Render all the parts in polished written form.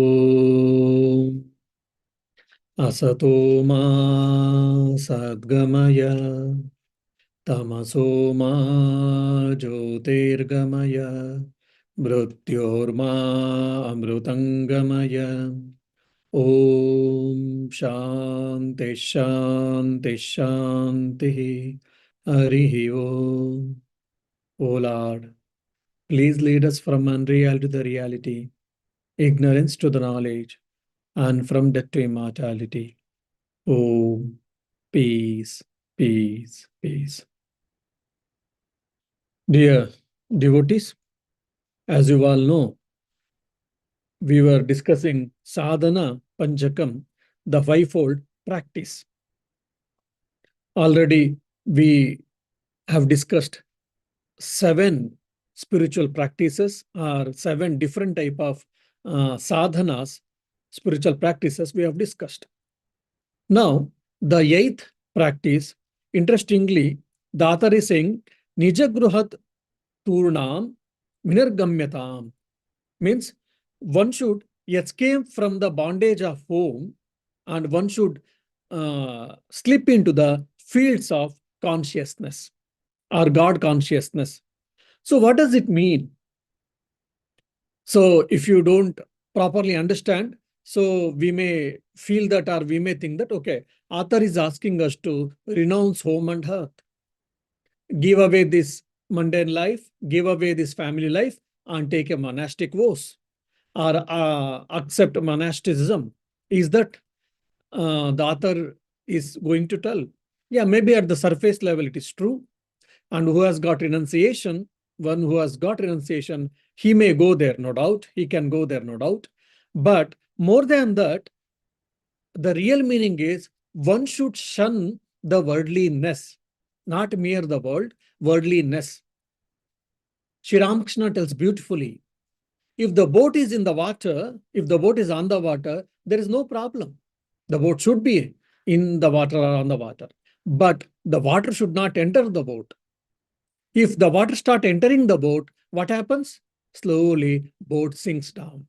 Om Asato ma Sadgamaya Tamaso ma Jyotirgamaya Mrityorma Amrutangamaya Om Shanti Shanti Shanti Harihi Om. O Lord, please lead us from unreal to the reality, ignorance to the knowledge, and from death to immortality. Om. Peace, peace, peace. Dear devotees, as you all know, we were discussing Sadhana, Panchakam, the fivefold practice. Already we have discussed 7 spiritual practices or 7 different type of sadhanas, spiritual practices we have discussed. Now, the 8th practice, interestingly, the author is saying, Nijagruhat Turnam Vinirgamyatam, means one should escape from the bondage of home and one should slip into the fields of consciousness or God consciousness. So what does it mean? So if you don't properly understand, so we may feel that or we may think that, okay, author is asking us to renounce home and hearth, give away this mundane life, give away this family life, and take a monastic vows or accept monasticism. Is that the author is going to tell? Yeah, maybe at the surface level it is true. And who has got renunciation, one who has got renunciation, he may go there, no doubt. He can go there, no doubt. But more than that, the real meaning is one should shun the worldliness, not mere the world, worldliness. Sri Ramakrishna tells beautifully, if the boat is in the water, if the boat is on the water, there is no problem. The boat should be in the water or on the water. But the water should not enter the boat. If the water start entering the boat, what happens? Slowly, boat sinks down.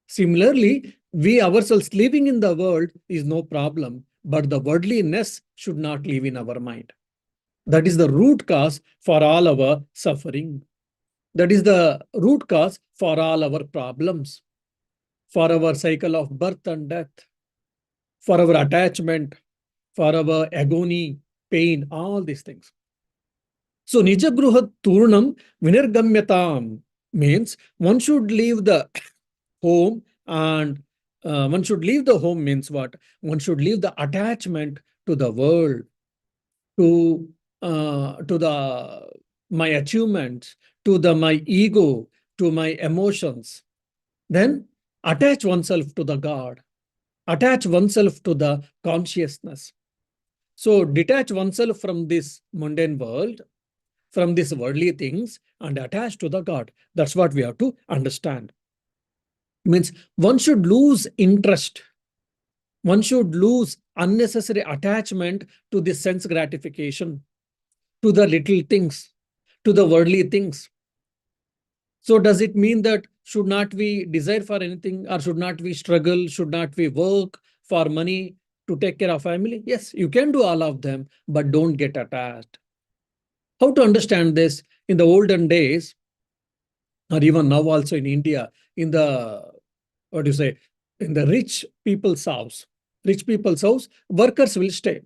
Similarly, we ourselves living in the world is no problem, but the worldliness should not live in our mind. That is the root cause for all our suffering. That is the root cause for all our problems, for our cycle of birth and death, for our attachment, for our agony, pain, all these things. So Nijagruha Turnam Vinirgamyatam means one should leave the home and one should leave the home means what? One should leave the attachment to the world, to the my achievements, to the my ego, to my emotions. Then attach oneself to the God, attach oneself to the consciousness. So detach oneself from this mundane world, from these worldly things, and attach to the God. That's what we have to understand. Means one should lose interest. One should lose unnecessary attachment to the sense gratification, to the little things, to the worldly things. So does it mean that should not we desire for anything, or should not we struggle, should not we work for money to take care of family? Yes, you can do all of them, but don't get attached. How to understand this? In the olden days, or even now also in India, in the, what do you say, in the rich people's house, workers will stay.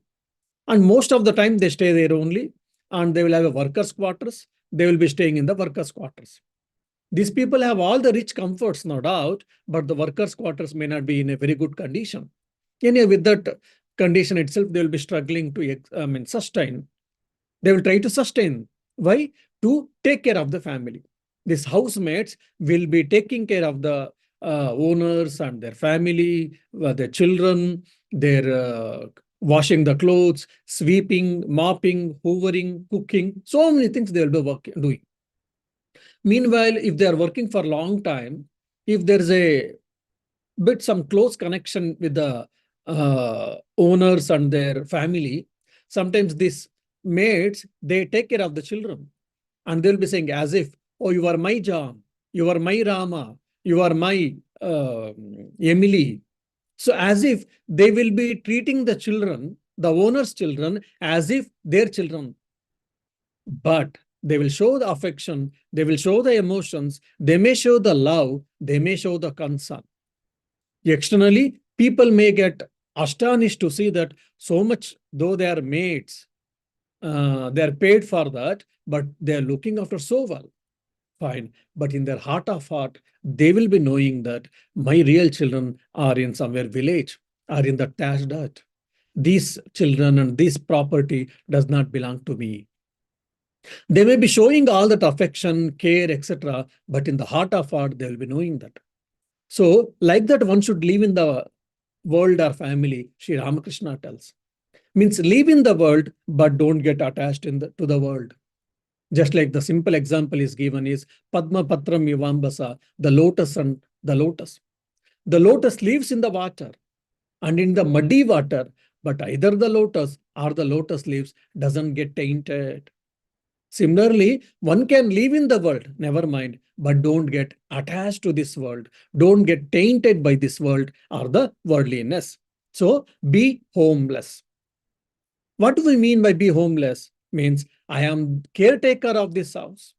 And most of the time they stay there only, and they will have a workers' quarters. They will be staying in the workers' quarters. These people have all the rich comforts, no doubt, but the workers' quarters may not be in a very good condition. Anyway, with that condition itself, they will be struggling to sustain. They will try to sustain. Why? To take care of the family. These housemates will be taking care of the owners and their family, their children, their washing the clothes, sweeping, mopping, hoovering, cooking. So many things they will be doing. Meanwhile, if they are working for a long time, if there's a bit some close connection with the owners and their family, sometimes these maids, they take care of the children. And they'll be saying as if, oh, you are my Jam, you are my Rama, you are my Emily. So as if they will be treating the children, the owner's children, as if their children. But they will show the affection, they will show the emotions, they may show the love, they may show the concern. Externally, people may get astonished to see that so much, though they are mates, they are paid for that, but they are looking after so well. Fine. But in their heart of heart, they will be knowing that my real children are in somewhere village, are in the thatched hut. These children and this property does not belong to me. They may be showing all that affection, care, etc., but in the heart of heart, they will be knowing that. So, like that, one should live in the world or family, Sri Ramakrishna tells. Means live in the world, but don't get attached to the world. Just like the simple example is given is Padma Patram Yuvambasa, the lotus and the lotus. The lotus lives in the water and in the muddy water, but either the lotus or the lotus leaves doesn't get tainted. Similarly, one can live in the world, never mind, but don't get attached to this world. Don't get tainted by this world or the worldliness. So be homeless. What do we mean by be homeless? Means I am caretaker of this house.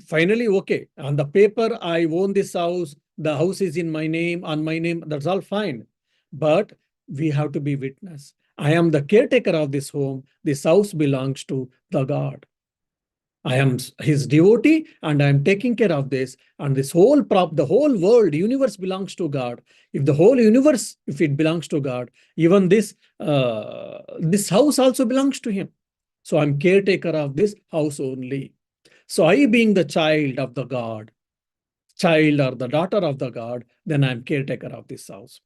Finally, okay, on the paper, I own this house. The house is in my name, on my name. That's all fine. But we have to be witness. I am the caretaker of this home. This house belongs to the God. I am his devotee and I am taking care of this. And this the whole world, universe belongs to God. If the whole universe, if it belongs to God, even this house also belongs to him. So I'm caretaker of this house only. So I being the child of the God, child or the daughter of the God, then I'm caretaker of this house.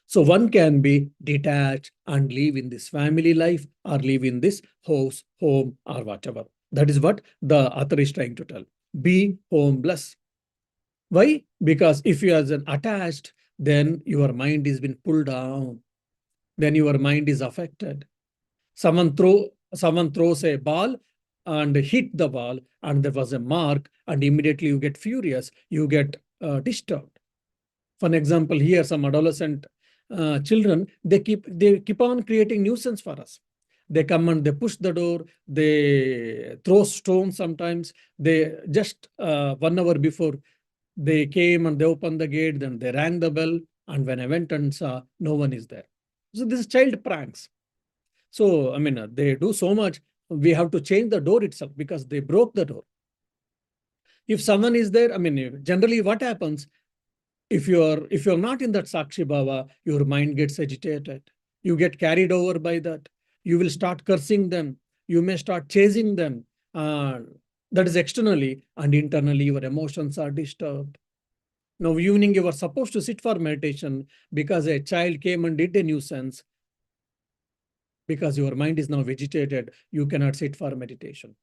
So one can be detached and live in this family life or live in this house, home, or whatever. That is what the author is trying to tell. Be homeless. Why? Because if you are attached, then your mind is been pulled down. Then your mind is affected. Someone throws a ball and hit the ball, and there was a mark, and immediately you get furious, you get disturbed. For an example, here some adolescent children, they keep on creating nuisance for us. They come and they push the door, they throw stones sometimes. They just 1 hour before they came and they opened the gate, then they rang the bell, and when I went and saw, no one is there. So this is child pranks. So, I mean, they do so much. We have to change the door itself because they broke the door. If someone is there, I mean, generally what happens, if you're not in that Sakshi Bhava, your mind gets agitated. You get carried over by that. You will start cursing them. You may start chasing them. That is externally, and internally your emotions are disturbed. Now, evening you were supposed to sit for meditation because a child came and did a nuisance. Because your mind is now vegetated, you cannot sit for meditation.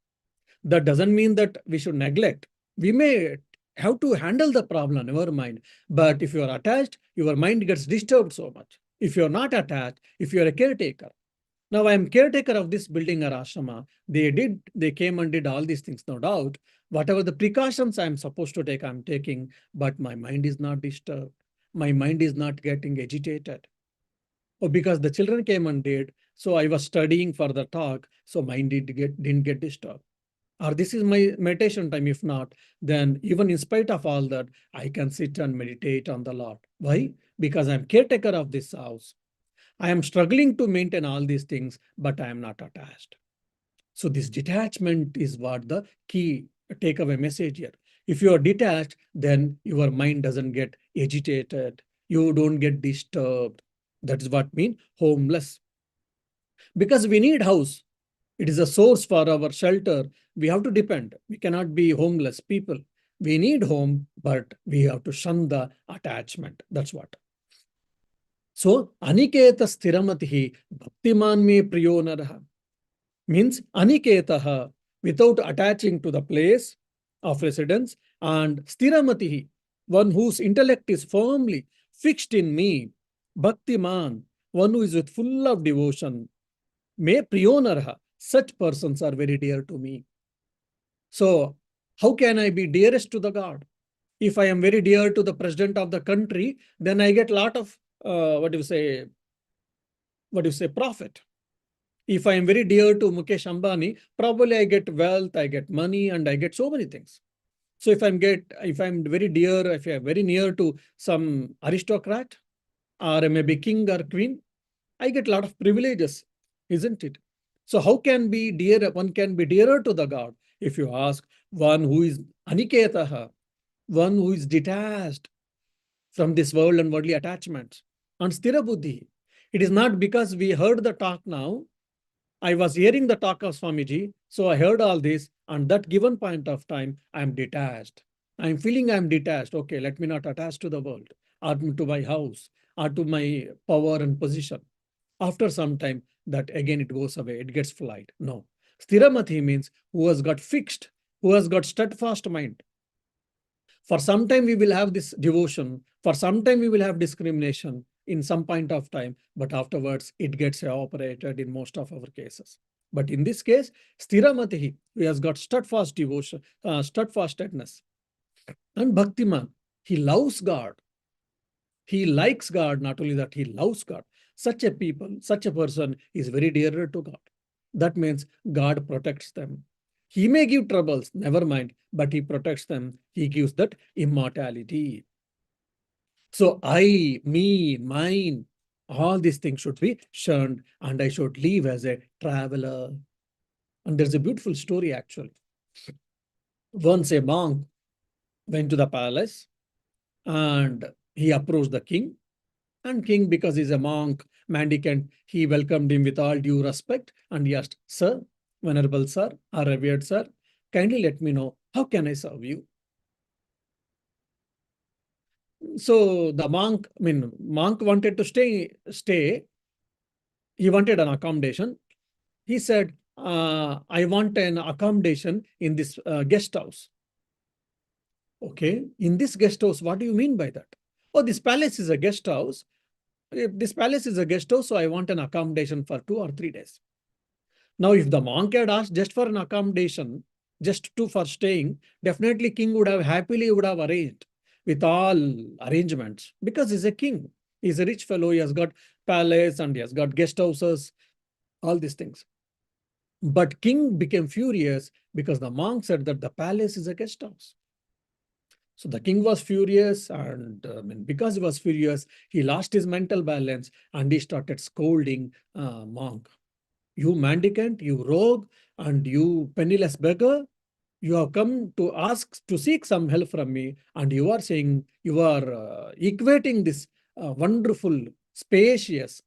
That doesn't mean that we should neglect. We may have to handle the problem, never mind. But if you are attached, your mind gets disturbed so much. If you're not attached, if you're a caretaker, now I am caretaker of this building or ashrama, they came and did all these things, no doubt. Whatever the precautions I'm supposed to take, I'm taking, but my mind is not disturbed. My mind is not getting agitated. Oh, because the children came and did, so I was studying for the talk, so mind didn't get disturbed. Or this is my meditation time. If not, then even in spite of all that, I can sit and meditate on the Lord. Why? Because I'm caretaker of this house. I am struggling to maintain all these things, but I am not attached. So this detachment is what the key takeaway message here. If you are detached, then your mind doesn't get agitated. You don't get disturbed. That is what mean homeless. Because we need house. It is a source for our shelter. We have to depend. We cannot be homeless people. We need home, but we have to shun the attachment. That's what. So, aniketa sthiramatihi bhaktiman me priyo naraha means aniketaha, without attaching to the place of residence, and sthiramatihi, one whose intellect is firmly fixed in me, bhaktiman, one who is with full of devotion, me priyo naraha, such persons are very dear to me. So, how can I be dearest to the God? If I am very dear to the president of the country, then I get a lot of, profit. If I am very dear to Mukesh Ambani, probably I get wealth, I get money, and I get so many things. So if I'm very dear, if I'm very near to some aristocrat, or maybe king or queen, I get a lot of privileges, isn't it? So how can be dear? One can be dearer to the God if you ask one who is aniketaha, one who is detached from this world and worldly attachments, and sthira buddhi. It is not because we heard the talk now. I was hearing the talk of Swamiji, so I heard all this, and that given point of time, I am detached. I'm feeling I'm detached. Okay, let me not attach to the world, or to my house, or to my power and position. After some time, that again it goes away, it gets flight. No. Stiramati means who has got fixed, who has got steadfast mind. For some time we will have this devotion, for some time we will have discrimination in some point of time, but afterwards it gets evaporated in most of our cases. But in this case, Stiramatihi, who has got steadfast devotion, steadfastness. And Bhaktiman, he loves God. He likes God, not only that, he loves God. Such a people, such a person is very dearer to God. That means God protects them. He may give troubles, never mind, but he protects them. He gives that immortality. So I, me, mine, all these things should be shunned, and I should live as a traveler. And there's a beautiful story actually. Once a monk went to the palace and he approached the king. And king, because he's a monk, mendicant, he welcomed him with all due respect and he asked, Sir, Venerable Sir, or revered Sir, kindly let me know, how can I serve you? So the monk wanted to stay. He wanted an accommodation. He said, I want an accommodation in this guest house. Okay, in this guest house, what do you mean by that? Oh, this palace is a guest house. If this palace is a guest house, so I want an accommodation for 2 or 3 days. Now, if the monk had asked just for an accommodation, for staying, definitely king would have happily would have arranged with all arrangements, because he's a king. He's a rich fellow. He has got palace and he has got guest houses, all these things. But king became furious because the monk said that the palace is a guest house. So the king was furious, and because he was furious, he lost his mental balance and he started scolding monk. You mendicant, you rogue, and you penniless beggar, you have come to ask to seek some help from me, and you are saying, you are equating this wonderful, spacious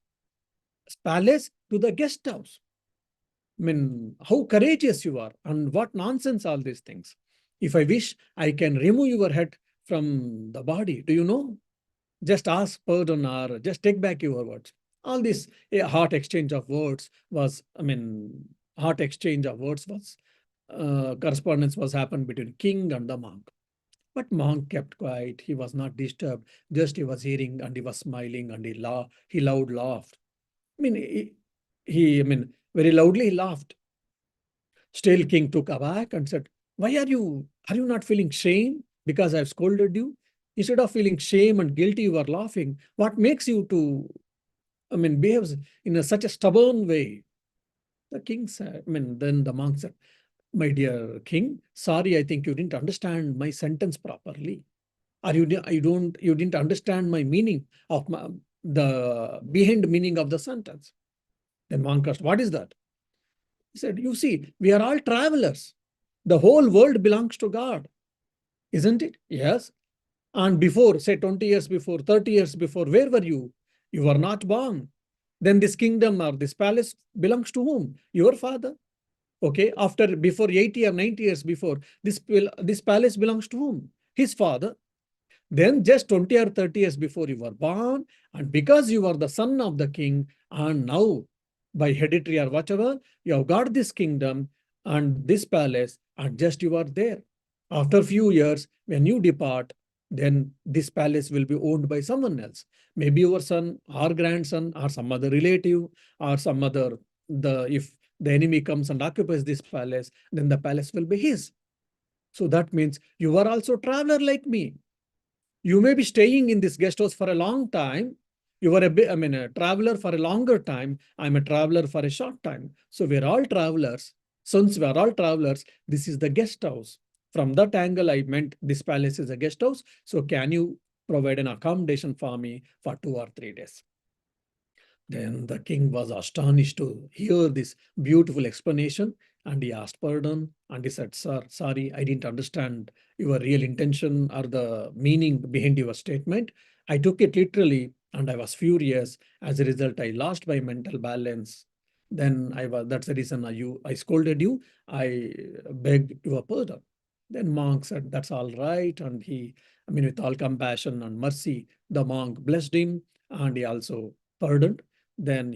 palace to the guest house. How courageous you are, and what nonsense all these things. If I wish, I can remove your head from the body. Do you know? Just ask pardon or just take back your words. All this heart exchange of words was, heart exchange of words was, correspondence was happened between king and the monk. But monk kept quiet. He was not disturbed. Just he was hearing and he was smiling and he loud laughed. Very loudly he laughed. Still king took aback and said, why are you not feeling shame because I've scolded you? Instead of feeling shame and guilty, you are laughing. What makes you to, behave in such a stubborn way? The king said, then the monk said, my dear king, sorry, I think you didn't understand my sentence properly. Or you didn't understand my meaning of the behind meaning of the sentence. Then monk asked, what is that? He said, you see, we are all travelers. The whole world belongs to God, isn't it? Yes. And before, say 20 years before, 30 years before, where were you? You were not born. Then this kingdom or this palace belongs to whom? Your father. Okay. Before 80 or 90 years before, this palace belongs to whom? His father. Then just 20 or 30 years before you were born, and because you are the son of the king, and now by hereditary or whatever, you have got this kingdom and this palace, and just you are there. After a few years, when you depart, then this palace will be owned by someone else. Maybe your son or grandson or some other relative or some other, if the enemy comes and occupies this palace, then the palace will be his. So that means you are also a traveler like me. You may be staying in this guest house for a long time. You are a traveler for a longer time. I'm a traveler for a short time. So we're all travelers. Since we're all travelers, this is the guest house. From that angle, I meant this palace is a guest house. So can you provide an accommodation for me for 2 or 3 days? Then the king was astonished to hear this beautiful explanation, and he asked pardon, and he said, Sir, sorry, I didn't understand your real intention or the meaning behind your statement. I took it literally and I was furious. As a result, I lost my mental balance. Then that's the reason I scolded you. I beg your pardon. Then monk said, That's all right. And with all compassion and mercy, the monk blessed him, and he also pardoned. Then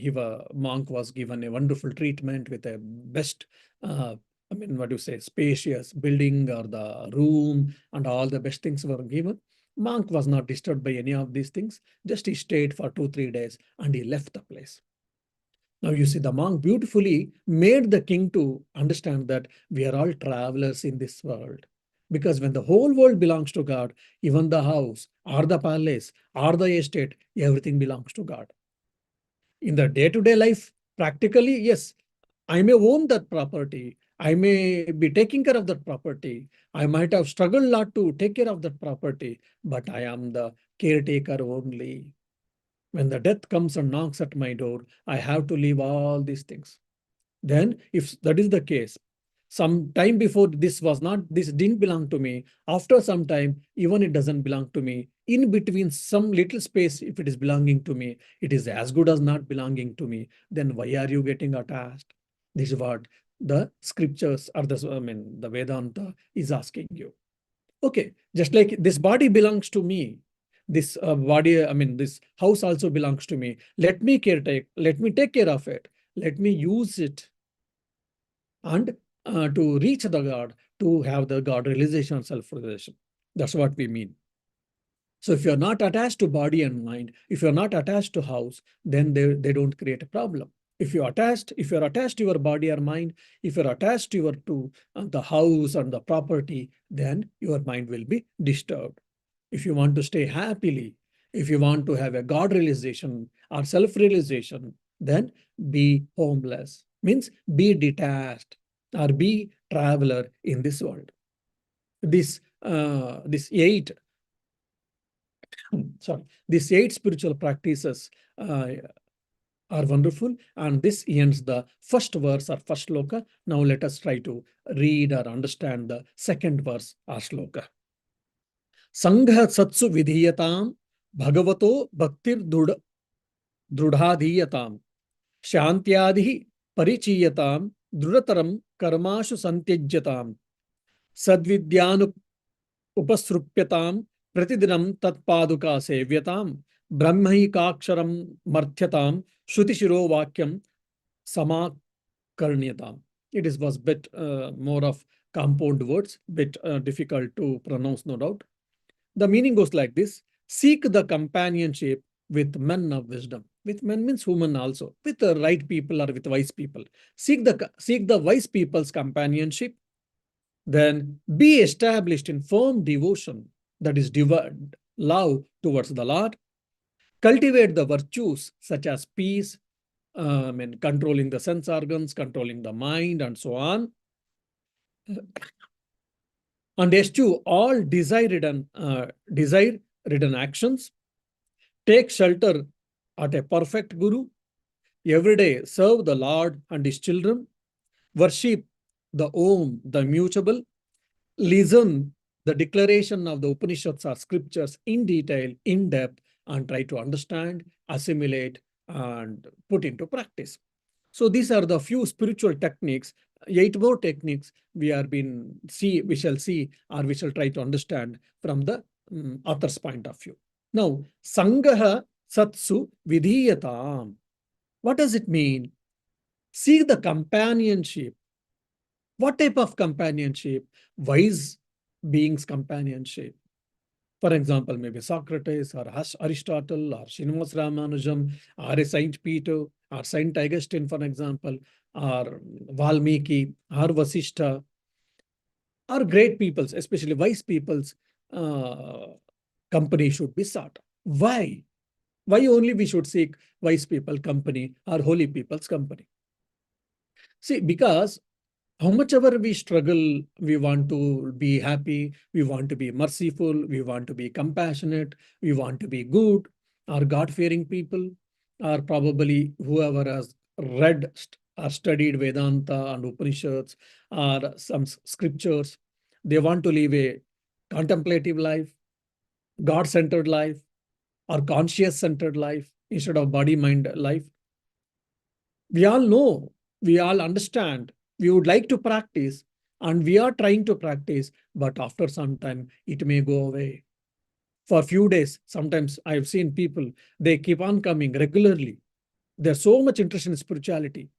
monk was given a wonderful treatment with a best, what do you say, spacious building or the room, and all the best things were given. Monk was not disturbed by any of these things. Just he stayed for 2 or 3 days and he left the place. Now you see, the monk beautifully made the king to understand that we are all travelers in this world. Because when the whole world belongs to God, even the house or the palace or the estate, everything belongs to God. In the day-to-day life, practically, yes, I may own that property. I may be taking care of that property. I might have struggled a lot to take care of that property, but I am the caretaker only. When the death comes and knocks at my door, I have to leave all these things. Then, if that is the case, some time before this didn't belong to me. After some time, even it doesn't belong to me. In between some little space, if it is belonging to me, it is as good as not belonging to me. Then why are you getting attached? This is what the scriptures or the Vedanta is asking you. Okay, just like this body belongs to me, this house also belongs to me. Let me take care of it. Let me use it and to reach the God, to have the God realization, self-realization. That's what we mean. So if you're not attached to body and mind, if you're not attached to house, then they don't create a problem. If you're attached to your body or mind, if you're attached to the house and the property, then your mind will be disturbed. If you want to stay happily, if you want to have a God realization or self-realization, then be homeless. Means be detached or be traveler in this world. This these 8 spiritual practices are wonderful, and this ends the first verse or first sloka. Now let us try to read or understand the second verse or sloka. Sangha satsu vidhiyatam bhagavato bhaktir dhrudhadhiyatam shantyadhi parichiyatam drudataram karmashu santyajyatam sadvidyanu upasrupyatam pratidinam tatpaduka sevyatam brahmaikaksharam martyatam shruti vakyam samakarnyatam. It was bit more of compound words, bit difficult to pronounce, no doubt. The meaning goes like this: seek the companionship with men of wisdom. With men means human also, with the right people or with wise people. Seek the wise people's companionship. Then be established in firm devotion, that is love towards the Lord. Cultivate the virtues such as peace, controlling the sense organs, controlling the mind, and so on. And eschew all desire-ridden actions. Take shelter at a perfect Guru. Every day serve the Lord and his children. Worship the Om, the immutable. Listen the declaration of the Upanishads or scriptures in detail, in depth, and try to understand, assimilate, and put into practice. So these are the few spiritual techniques. 8 more techniques we shall see, or we shall try to understand from the author's point of view. Now, Sangaha Satsu Vidhiyatam. What does it mean? Seek the companionship. What type of companionship? Wise beings' companionship. For example, maybe Socrates or Aristotle or Srinivas Ramanujan or a Saint Peter or Saint Augustine, for example, or Valmiki or Vasishtha, or great peoples, especially wise peoples, company should be sought. Why? Why only we should seek wise people company or holy people's company? See, because how much ever we struggle, we want to be happy, we want to be merciful, we want to be compassionate, we want to be good, or God-fearing people, or probably whoever has read or studied Vedanta and Upanishads or some scriptures, they want to live a contemplative life, God-centered life, or conscious-centered life instead of body-mind life. We all know, we all understand, we would like to practice, and we are trying to practice, but after some time, it may go away. For a few days, sometimes I've seen people, they keep on coming regularly. There's so much interest in spirituality.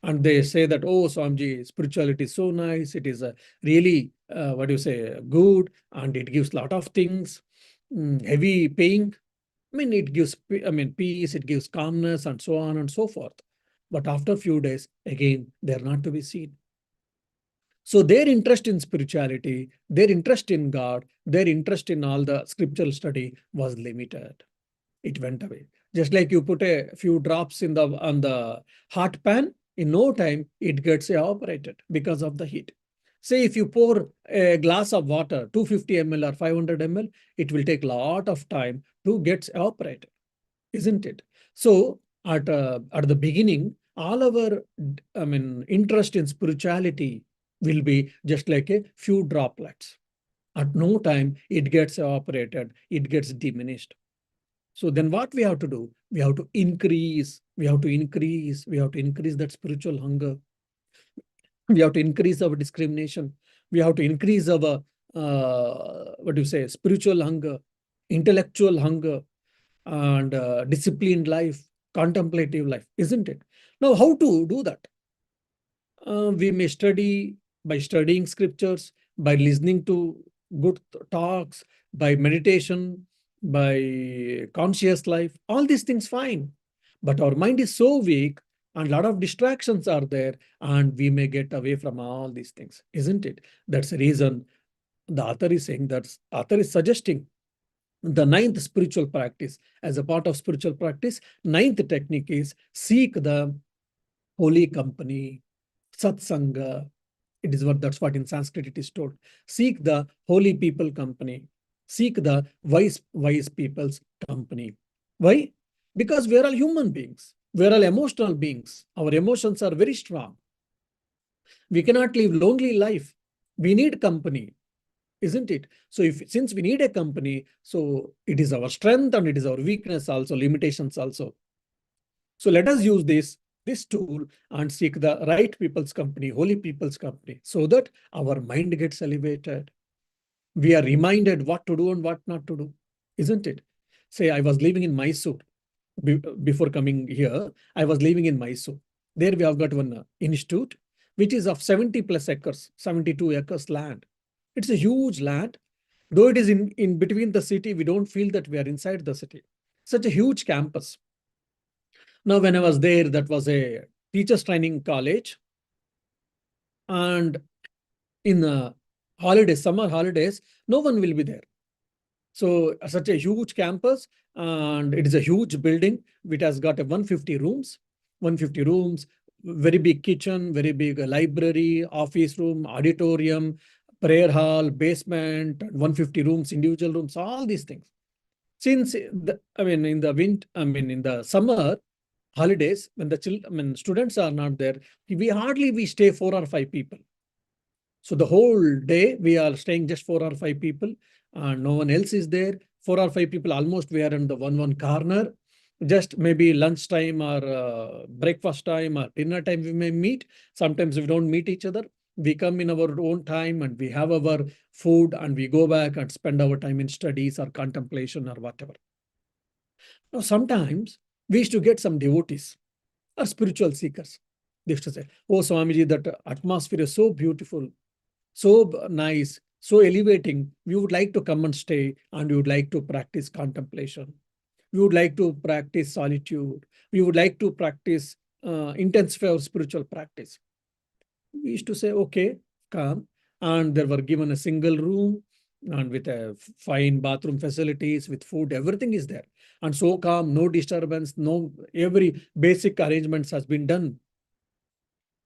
And they say that, oh, Swamiji, spirituality is so nice. It is a really, what do you say, good, and it gives a lot of things, heavy paying. I mean, it gives, peace, it gives calmness, and so on and so forth. But after a few days, again, they're not to be seen. So their interest in spirituality, their interest in God, their interest in all the scriptural study was limited. It went away. Just like you put a few drops in the on the hot pan, in no time it gets evaporated because of the heat. Say if you pour a glass of water, 250 ml or 500 ml, it will take a lot of time to get evaporated, isn't it? So at the beginning, all our interest in spirituality will be just like a few droplets. At no time it gets evaporated, it gets diminished. So then what we have to do? We have to increase, we have to increase, we have to increase that spiritual hunger. We have to increase our discrimination. We have to increase our, what do you say, spiritual hunger, intellectual hunger, and disciplined life, contemplative life, isn't it? Now, how to do that? We may study by studying scriptures, by listening to good talks, by meditation, by conscious life, all these things fine. But our mind is so weak and a lot of distractions are there, and we may get away from all these things, isn't it? That's the reason the author is saying that author is suggesting the ninth spiritual practice. As a part of spiritual practice, ninth technique is seek the holy company, satsanga. It is that's what in Sanskrit it is told. Seek the holy people company. Seek the wise people's company. Why? Because we are all human beings. We are all emotional beings. Our emotions are very strong. We cannot live lonely life. We need company, isn't it? So since we need a company, so it is our strength and it is our weakness also, limitations also. So let us use this tool and seek the right people's company, holy people's company, so that our mind gets elevated. We are reminded what to do and what not to do, isn't it? Say, I was living in Mysore before coming here. I was living in Mysore. There we have got one institute, which is of 70 plus acres, 72 acres land. It's a huge land. Though it is in between the city, we don't feel that we are inside the city. Such a huge campus. Now, when I was there, that was a teachers training college. And in the holidays, summer holidays, no one will be there. So such a huge campus, and it is a huge building. It has got a 150 rooms, very big kitchen, very big library, office room, auditorium, prayer hall, basement, 150 rooms, individual rooms, all these things. Since in the winter, in the summer holidays, when the students are not there, we stay 4 or 5 people. So the whole day we are staying just 4 or 5 people, and no one else is there. 4 or 5 people, almost we are in the one corner. Just maybe lunchtime or breakfast time or dinner time we may meet. Sometimes we don't meet each other. We come in our own time and we have our food and we go back and spend our time in studies or contemplation or whatever. Now, sometimes we used to get some devotees or spiritual seekers. They used to say, oh, Swamiji, that atmosphere is so beautiful, so nice, so elevating. We would like to come and stay, and we would like to practice contemplation. We would like to practice solitude. We would like to practice intensify our spiritual practice. We used to say, okay, come. And they were given a single room. and with a fine bathroom facilities, with food, everything is there. And so calm, no disturbance, no, every basic arrangements has been done.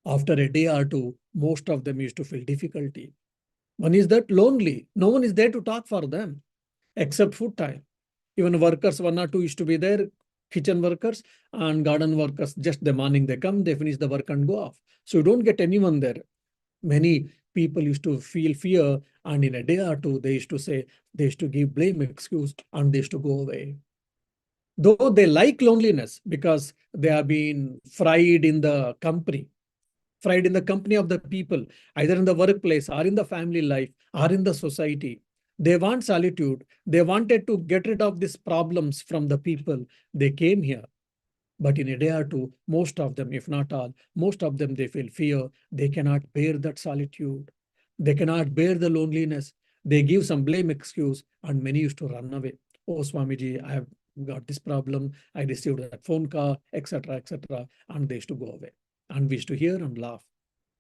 After a day or two, most of them used to feel difficulty. One is that lonely. No one is there to talk for them except food time. Even workers, one or two used to be there, kitchen workers and garden workers. Just the morning they come, they finish the work and go off. So you don't get anyone there. Many people used to feel fear, and in a day or two, they used to say, they used to give blame excuse, and they used to go away. Though they like loneliness because they have been fried in the company of the people, either in the workplace or in the family life or in the society. They want solitude. They wanted to get rid of these problems from the people. They came here. But in a day or two, most of them, if not all, most of them, they feel fear. They cannot bear that solitude. They cannot bear the loneliness. They give some blame excuse, and many used to run away. Oh, Swamiji, I have got this problem. I received that phone call, etc., etc. And they used to go away. And we used to hear and laugh.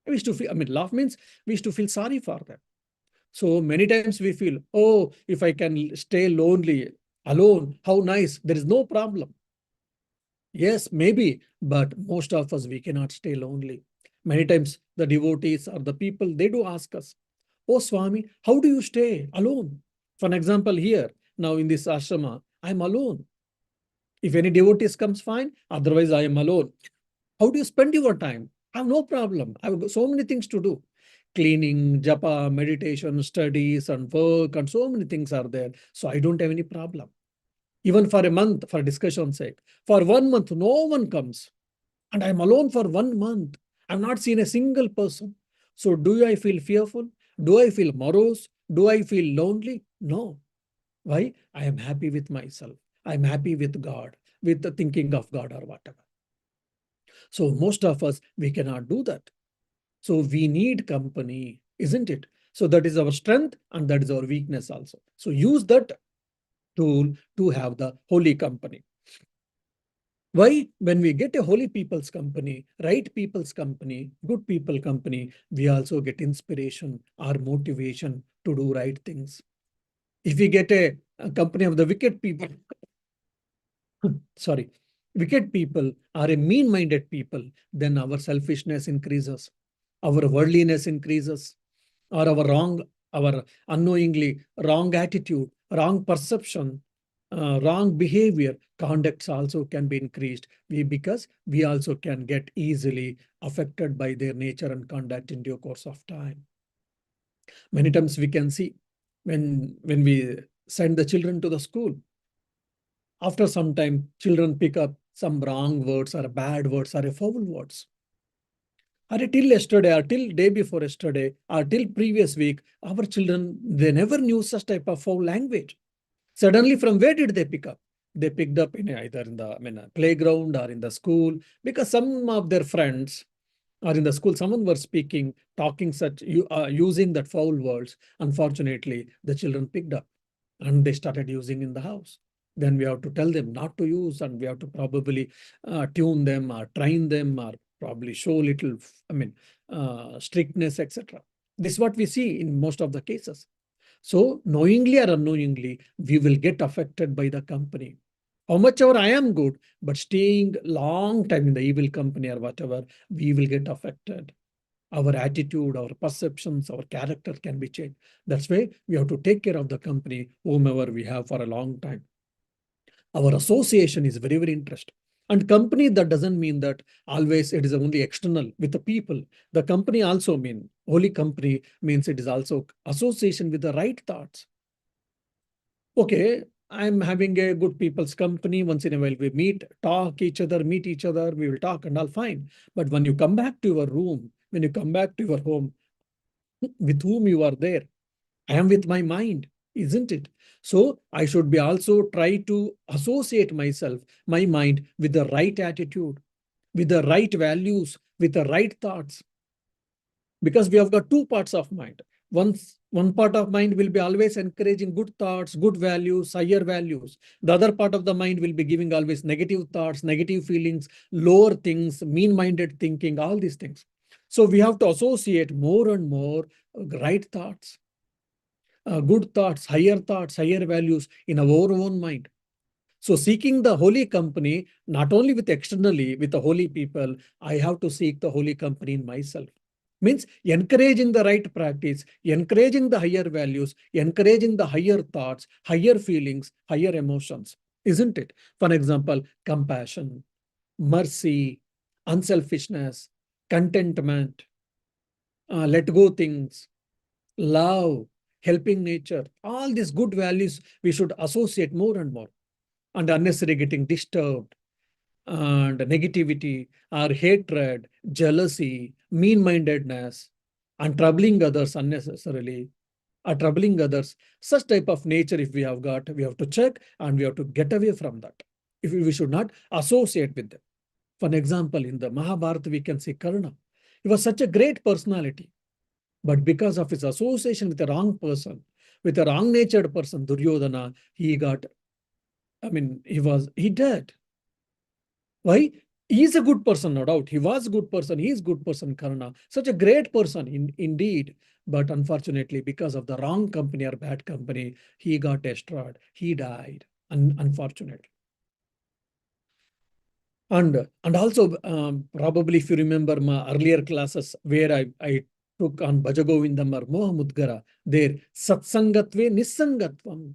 We used to feel, I mean, laugh means we used to feel sorry for them. So many times we feel, oh, if I can stay lonely, alone, how nice. There is no problem. Yes, maybe, but most of us, we cannot stay lonely. Many times the devotees or the people, they do ask us, oh Swami, how do you stay alone? For an example, here, now in this ashrama, I'm alone. If any devotees comes, fine. Otherwise, I am alone. How do you spend your time? I have no problem. I have so many things to do. Cleaning, japa, meditation, studies, and work, and so many things are there. So I don't have any problem. Even for a month, for discussion's sake. For 1 month, no one comes. And I'm alone for 1 month. I've not seen a single person. So do I feel fearful? Do I feel morose? Do I feel lonely? No. Why? I am happy with myself. I'm happy with God, with the thinking of God or whatever. So most of us, we cannot do that. So we need company, isn't it? So that is our strength and that is our weakness also. So use that tool to have the holy company. Why? When we get a holy people's company, right people's company, good people company, we also get inspiration or motivation to do right things. If we get a company of the wicked people, sorry, wicked people or a mean-minded people, then our selfishness increases, our worldliness increases, or our unknowingly wrong attitude, wrong perception, wrong behavior, conducts also can be increased. Because we also can get easily affected by their nature and conduct in due course of time. Many times we can see when we send the children to the school, after some time, children pick up some wrong words or bad words or foul words. Or till yesterday, or till day before yesterday, or till previous week, our children, they never knew such type of foul language. Suddenly, from where did they pick up? They picked up in either in the playground or in the school, because some of their friends or in the school, someone was speaking, talking such, using that foul words. Unfortunately, the children picked up and they started using in the house. Then we have to tell them not to use, and we have to probably tune them or train them or probably show little, strictness, etc. This is what we see in most of the cases. So knowingly or unknowingly, we will get affected by the company. How much ever I am good, but staying long time in the evil company or whatever, we will get affected. Our attitude, our perceptions, our character can be changed. That's why we have to take care of the company, whomever we have for a long time. Our association is very, very interesting. And company, that doesn't mean that always it is only external with the people. The company also mean, holy company means it is also association with the right thoughts. Okay, I'm having a good people's company. Once in a while, we meet each other, we will talk and all fine. But when you come back to your room, when you come back to your home, with whom you are there, I am with my mind, isn't it? So I should be also try to associate myself, my mind, with the right attitude, with the right values, with the right thoughts. Because we have got two parts of mind. One part of mind will be always encouraging good thoughts, good values, higher values. The other part of the mind will be giving always negative thoughts, negative feelings, lower things, mean-minded thinking, all these things. So we have to associate more and more right thoughts. good thoughts, higher values in our own mind. So seeking the holy company, not only with externally, with the holy people, I have to seek the holy company in myself. Means encouraging the right practice, encouraging the higher values, encouraging the higher thoughts, higher feelings, higher emotions, isn't it? For example, compassion, mercy, unselfishness, contentment, let go things, love, helping nature, all these good values we should associate more and more. And unnecessary getting disturbed and negativity or hatred, jealousy, mean-mindedness, and troubling others unnecessarily, or troubling others, such type of nature if we have got, we have to check and we have to get away from that. If we should not associate with them. For example, in the Mahabharata, we can see Karna. He was such a great personality, but because of his association with the wrong person, with a wrong-natured person, Duryodhana, he got, he died. Why? He is a good person, no doubt. He was a good person. He is a good person, Karna. Such a great person, indeed. But unfortunately, because of the wrong company or bad company, he got destroyed. He died, unfortunately. And also, probably if you remember my earlier classes where I took on Bhajagovindam or Mohamudgara, there, Satsangatve Nisangatvam.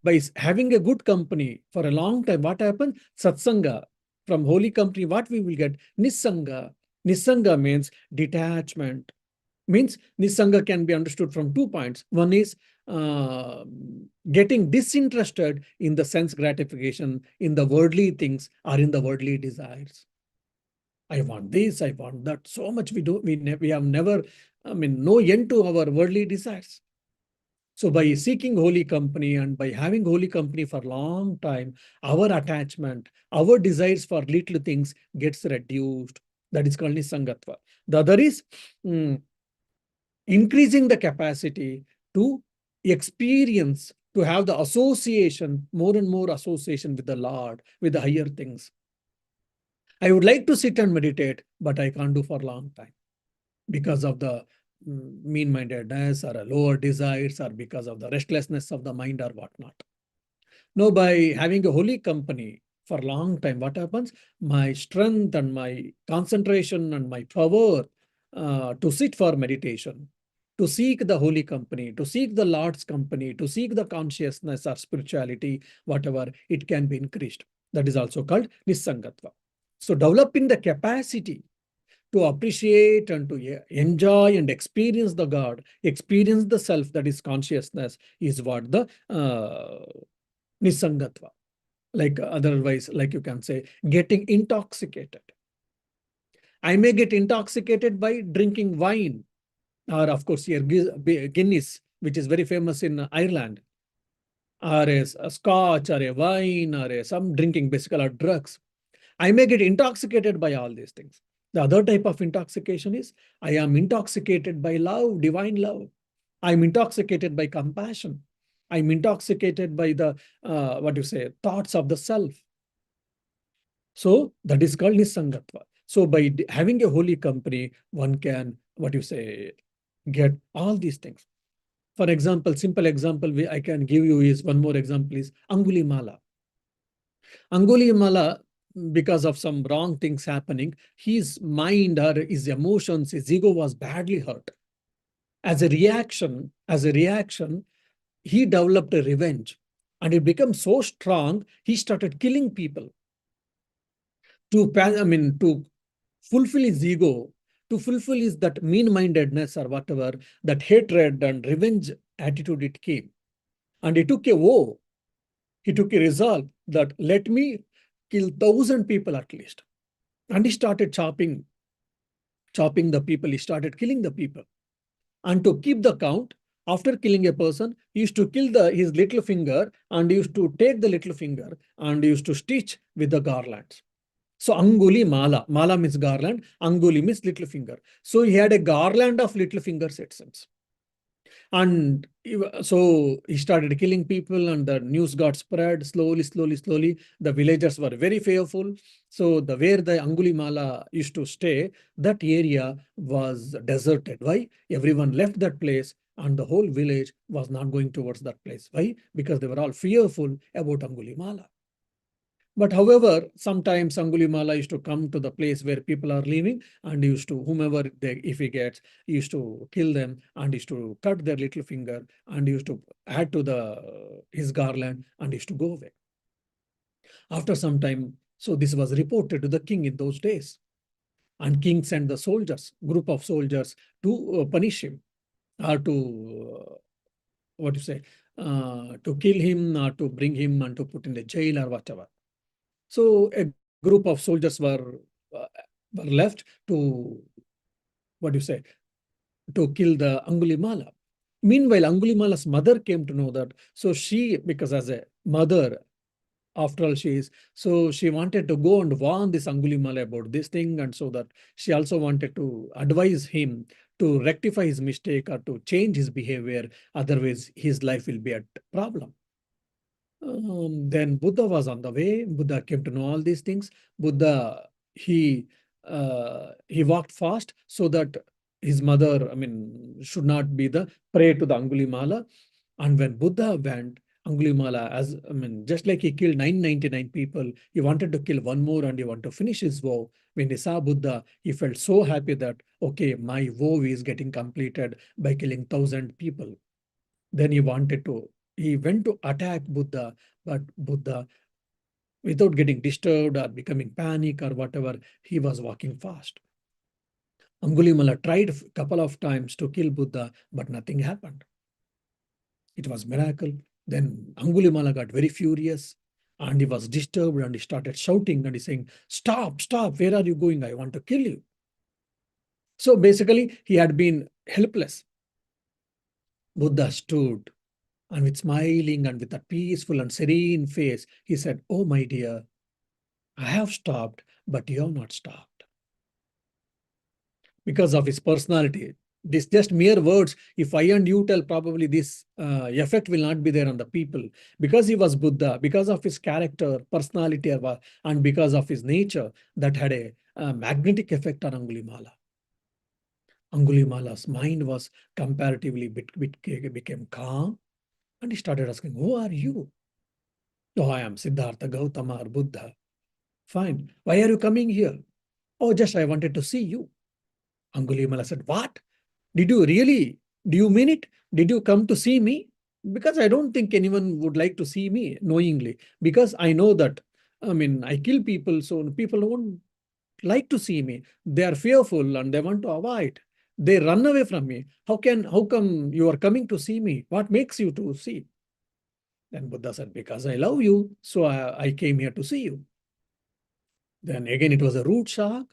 By having a good company for a long time, what happens? Satsanga. From holy company, what we will get? Nisanga. Nisanga means detachment. Means Nisanga can be understood from 2 points. One is uh, getting disinterested in the sense gratification, in the worldly things, or in the worldly desires. I want this, I want that. So much we have never, no end to our worldly desires. So by seeking holy company and by having holy company for a long time, our attachment, our desires for little things gets reduced. That is called Nisangatva. The other is increasing the capacity to experience, to have the association, more and more association with the Lord, with the higher things. I would like to sit and meditate, but I can't do for a long time because of the mean-mindedness or lower desires or because of the restlessness of the mind or whatnot. No, by having a holy company for a long time, what happens? My strength and my concentration and my power to sit for meditation, to seek the holy company, to seek the Lord's company, to seek the consciousness or spirituality, whatever, it can be increased. That is also called Nisangatva. So developing the capacity to appreciate and to enjoy and experience the God, experience the self, that is consciousness, is what the Nisangatva. Like otherwise, like you can say, getting intoxicated. I may get intoxicated by drinking wine, or of course here Guinness, which is very famous in Ireland, or a scotch, or a wine, or some drinking, basically, or drugs. I may get intoxicated by all these things. The other type of intoxication is I am intoxicated by love, divine love. I'm intoxicated by compassion. I'm intoxicated by the, thoughts of the self. So that is called Nisangatva. So by having a holy company, one can, get all these things. For example, simple example I can give you is, one more example is Angulimala. Angulimala, because of some wrong things happening, his mind or his emotions, his ego was badly hurt. As a reaction, he developed a revenge, and it became so strong, he started killing people to fulfill his ego, to fulfill his that mean-mindedness or whatever, that hatred and revenge attitude it came. And he took a vow, he took a resolve that let me kill 1,000 people at least. And he started chopping the people, he started killing the people. And to keep the count, after killing a person, he used to kill his little finger, and he used to take the little finger and he used to stitch with the garlands. So Anguli Mala. Mala means garland. Anguli means little finger. So he had a garland of little fingers, it seems. And so he started killing people, and the news got spread slowly. The villagers were very fearful. So where the Angulimala used to stay, that area was deserted. Why? Everyone left that place. and the whole village was not going towards that place. Why? Because they were all fearful about Angulimala. But however, sometimes Angulimala used to come to the place where people are living and used to, whomever they, if he gets, he used to kill them and used to cut their little finger and used to add to his garland and used to go away. After some time, so this was reported to the king in those days. And king sent the soldiers, group of soldiers, to punish him or to, what you say, to kill him or to bring him and to put in the jail or whatever. So a group of soldiers uh, were left to, what do you say, to kill the Angulimala. Meanwhile, Angulimala's mother came to know that. So she, because as a mother, after all, so she wanted to go and warn this Angulimala about this thing, and so that she also wanted to advise him to rectify his mistake or to change his behavior. Otherwise, his life will be a problem. Then Buddha was on the way. Buddha came to know all these things. Buddha, he walked fast so that his mother, I mean, should not be the prey to the Angulimala. And when Buddha went, Angulimala, just like he killed 999 people, he wanted to kill one more and he wanted to finish his vow. When he saw Buddha, he felt so happy that, okay, my vow is getting completed by killing 1,000 people. Then he went to attack Buddha, but Buddha, without getting disturbed or becoming panic or whatever, he was walking fast. Angulimala tried a couple of times to kill Buddha, but nothing happened. It was miracle. Then Angulimala got very furious and he was disturbed and he started shouting and he's saying, stop, stop, where are you going? I want to kill you. So basically, he had been helpless. Buddha stood and with smiling and with a peaceful and serene face, he said, oh, my dear, I have stopped, but you have not stopped. Because of his personality. This just mere words. If I and you tell, probably this effect will not be there on the people. Because he was Buddha, because of his character, personality, and because of his nature, that had a magnetic effect on Angulimala. Angulimala's mind was comparatively became calm, and he started asking, who are you? Oh, I am Siddhartha Gautama or Buddha. Fine. Why are you coming here? Oh, just I wanted to see you. Angulimala said, what? Did you really? Do you mean it? Did you come to see me? Because I don't think anyone would like to see me knowingly. Because I know that, I kill people, so people won't like to see me. They are fearful and they want to avoid. They run away from me. How come you are coming to see me? What makes you to see? Then Buddha said, because I love you, so I came here to see you. Then again, it was a rude shock.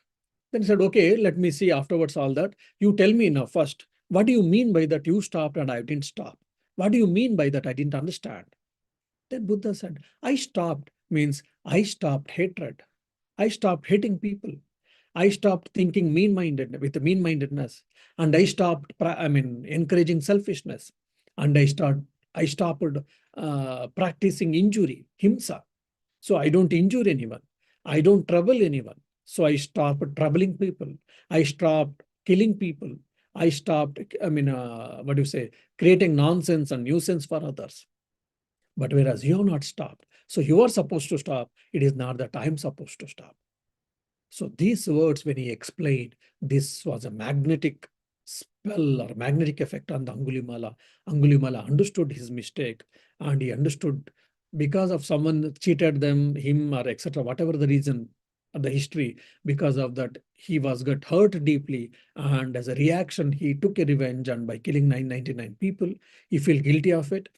Then he said, okay, let me see afterwards all that. You tell me now first, what do you mean by that you stopped and I didn't stop? What do you mean by that? I didn't understand. Then Buddha said, I stopped means I stopped hatred. I stopped hating people. I stopped thinking mean-minded with mean-mindedness. And I stopped, encouraging selfishness. And I stopped practicing injury, himsa. So I don't injure anyone. I don't trouble anyone. So I stopped troubling people. I stopped killing people. I stopped, creating nonsense and nuisance for others. But whereas you have not stopped. So you are supposed to stop. It is not that I am supposed to stop. So these words, when he explained, this was a magnetic spell or magnetic effect on the Angulimala. Angulimala understood his mistake and he understood because of someone cheated him or etc. Whatever the reason, the history, because of that he got hurt deeply, and as a reaction he took a revenge, and by killing 999 people he felt guilty of it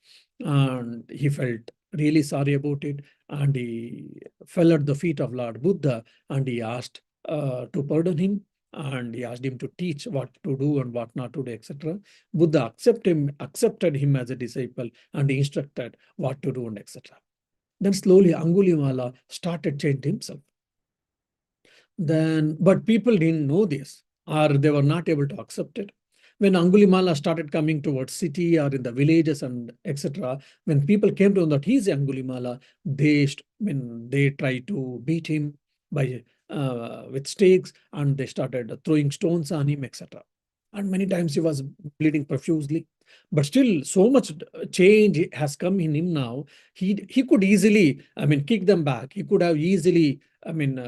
and he felt really sorry about it, and he fell at the feet of Lord Buddha and he asked to pardon him, and he asked him to teach what to do and what not to do, etc. Buddha accepted him as a disciple and he instructed what to do and etc. Then slowly Angulimala started changing himself. But people didn't know this, or they were not able to accept it. When Angulimala started coming towards city or in the villages and etc., when people came to know that he's Angulimala, they tried to beat him by with stakes, and they started throwing stones on him, etc. and many times he was bleeding profusely. But still, so much change has come in him now. He could easily, kick them back. He could have easily, went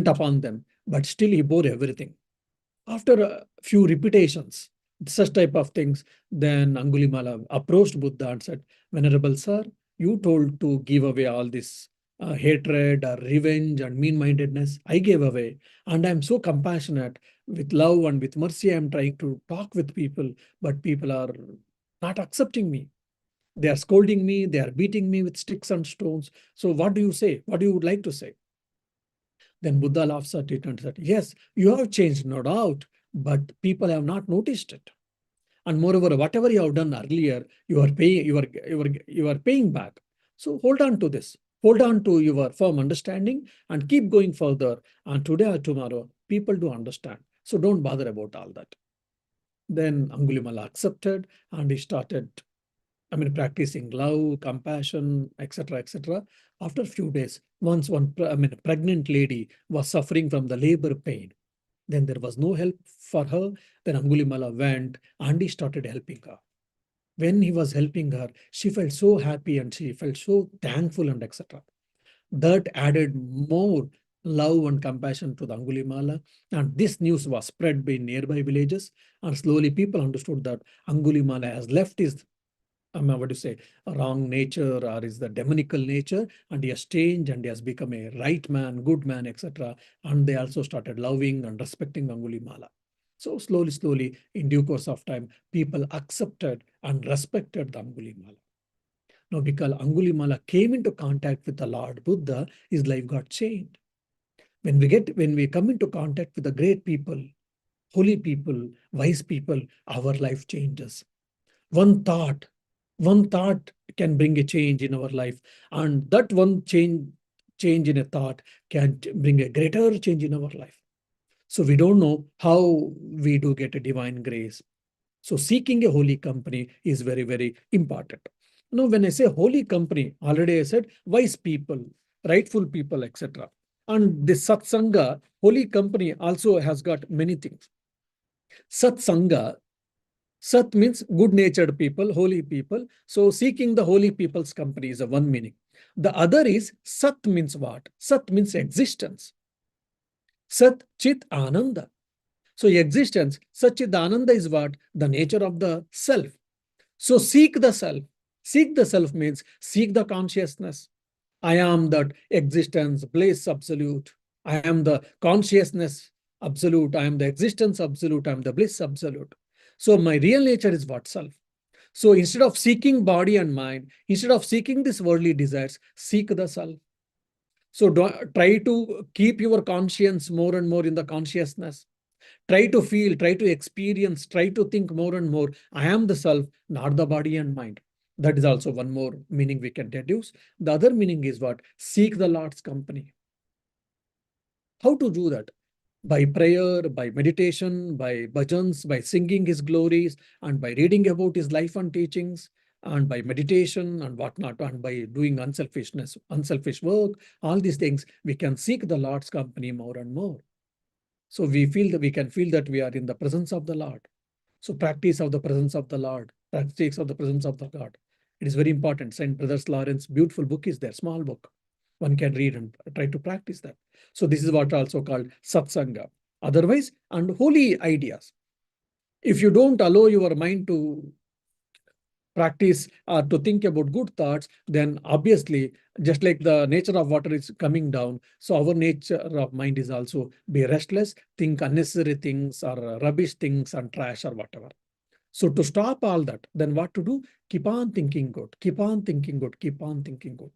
upon them. But still, he bore everything. After a few repetitions, such type of things, then Angulimala approached Buddha and said, Venerable Sir, you told to give away all this hatred or revenge and mean-mindedness. I gave away. And I'm so compassionate. With love and with mercy, I'm trying to talk with people, but people are not accepting me. They are scolding me. They are beating me with sticks and stones. So what do you say? What do you would like to say? Then Buddha laughs at it and said, Yes, you have changed, no doubt, but people have not noticed it. And moreover, whatever you have done earlier, you are paying back. So hold on to this. Hold on to your firm understanding and keep going further. And today or tomorrow, people do understand. So don't bother about all that. Then Angulimala accepted and he started practicing love, compassion, etc., etc. After a few days, once one pregnant lady was suffering from the labor pain, then there was no help for her. Then Angulimala went and he started helping her. When he was helping her, she felt so happy and she felt so thankful and etc. That added more love and compassion to the Angulimala. And this news was spread by nearby villages. And slowly people understood that Angulimala has left his what do you say, a wrong nature or is the demonical nature, and he has changed and he has become a right man, good man, etc. And they also started loving and respecting Angulimala. So slowly, slowly, in due course of time, people accepted and respected the Angulimala. Now, because Angulimala came into contact with the Lord Buddha, his life got changed. When we come into contact with the great people, holy people, wise people, our life changes. One thought one thought can bring a change in our life, and that one change in a thought can bring a greater change in our life. So we don't know how we do get a divine grace. So seeking a holy company is very, very important. Now, when I say holy company, already I said wise people, rightful people, etc. And this satsanga, holy company, also has got many things. Satsanga, Sat means good-natured people, holy people. So seeking the holy people's company is a one meaning. The other is Sat means what? Sat means existence. Sat Chit Ananda. So existence, Satchit Ananda is what? The nature of the self. So seek the self. Seek the self means seek the consciousness. I am that existence, bliss absolute. I am the consciousness absolute. I am the existence absolute. I am the bliss absolute. So my real nature is what? Self. So instead of seeking body and mind, instead of seeking these worldly desires, seek the self. So try to keep your conscience more and more in the consciousness. Try to feel, try to experience, try to think more and more. I am the self, not the body and mind. That is also one more meaning we can deduce. The other meaning is what? Seek the Lord's company. How to do that? By prayer, by meditation, by bhajans, by singing his glories, and by reading about his life and teachings, and by meditation and whatnot, and by doing unselfish work, all these things, we can seek the Lord's company more and more. So we can feel that we are in the presence of the Lord. So practice of the presence of the Lord, practice of the presence of the God. It is very important. Saint Brothers Lawrence, beautiful book is there, small book. One can read and try to practice that. So this is what also called satsanga. Otherwise, and holy ideas. If you don't allow your mind to practice or to think about good thoughts, then obviously, just like the nature of water is coming down, so our nature of mind is also be restless, think unnecessary things or rubbish things and trash or whatever. So to stop all that, then what to do? Keep on thinking good, keep on thinking good, keep on thinking good.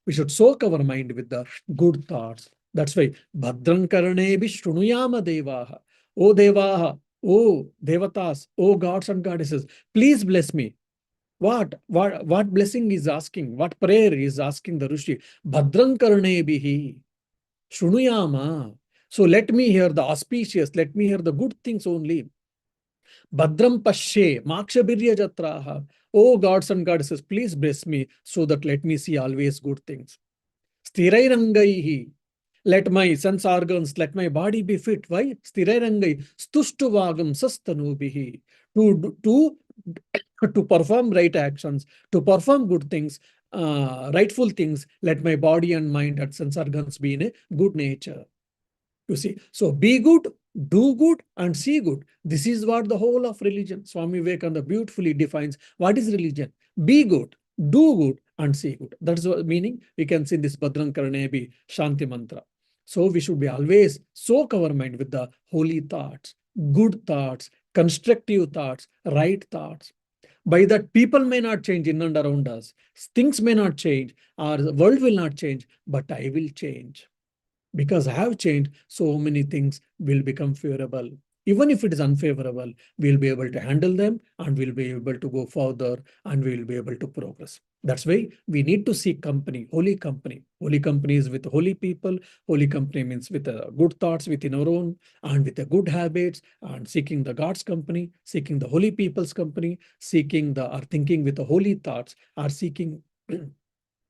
We should soak our mind with the good thoughts. That's why Bhadran Karnebi Shrunuyama Devaha. O Devaha, O Devatas, O gods and goddesses, please bless me. What blessing is asking? What prayer is asking the Rishi? Bhadran Karnebihi Shrunuyama. So let me hear the auspicious, let me hear the good things only. Bhadram Pashe, Makshabirya Jatraha. Oh gods and goddesses, please bless me so that let me see always good things. Stirairangaihi. Let my sense organs, let my body be fit. Why? Sthirarangai stuštuvagam sastanubihi. To perform right actions, to perform good things, rightful things, let my body and mind and sense organs be in a good nature. You see, so be good, do good, and see good. This is what the whole of religion. Swami Vivekananda beautifully defines what is religion. Be good, do good, and see good. That's what meaning we can see in this Bhadran Karnebi Shanti mantra. So we should be always soak our mind with the holy thoughts, good thoughts, constructive thoughts, right thoughts. By that, people may not change in and around us. Things may not change, or the world will not change, but I will change. Because I have changed, so many things will become favorable. Even if it is unfavorable, we'll be able to handle them and we'll be able to go further and we'll be able to progress. That's why we need to seek company, holy company. Holy company is with holy people. Holy company means with good thoughts within our own and with the good habits and seeking the God's company, seeking the holy people's company, seeking the or thinking with the holy thoughts, or seeking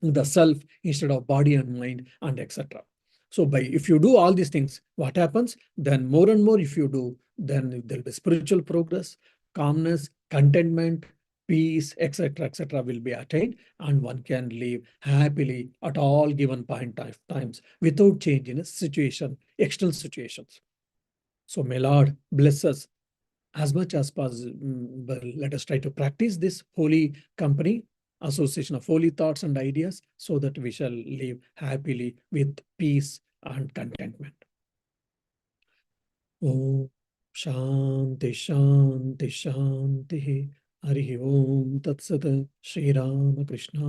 the self instead of body and mind and etc. So by if you do all these things, what happens? Then more and more if you do, then there'll be spiritual progress, calmness, contentment, peace, etc., will be attained, and one can live happily at all given point of times without change in a situation, external situations. So may Lord bless us as much as possible. Let us try to practice this holy company, association of holy thoughts and ideas, so that we shall live happily with peace and contentment. Om Shanti Shanti Shanti. Hari Om Tat Sat. Shri Ram Krishna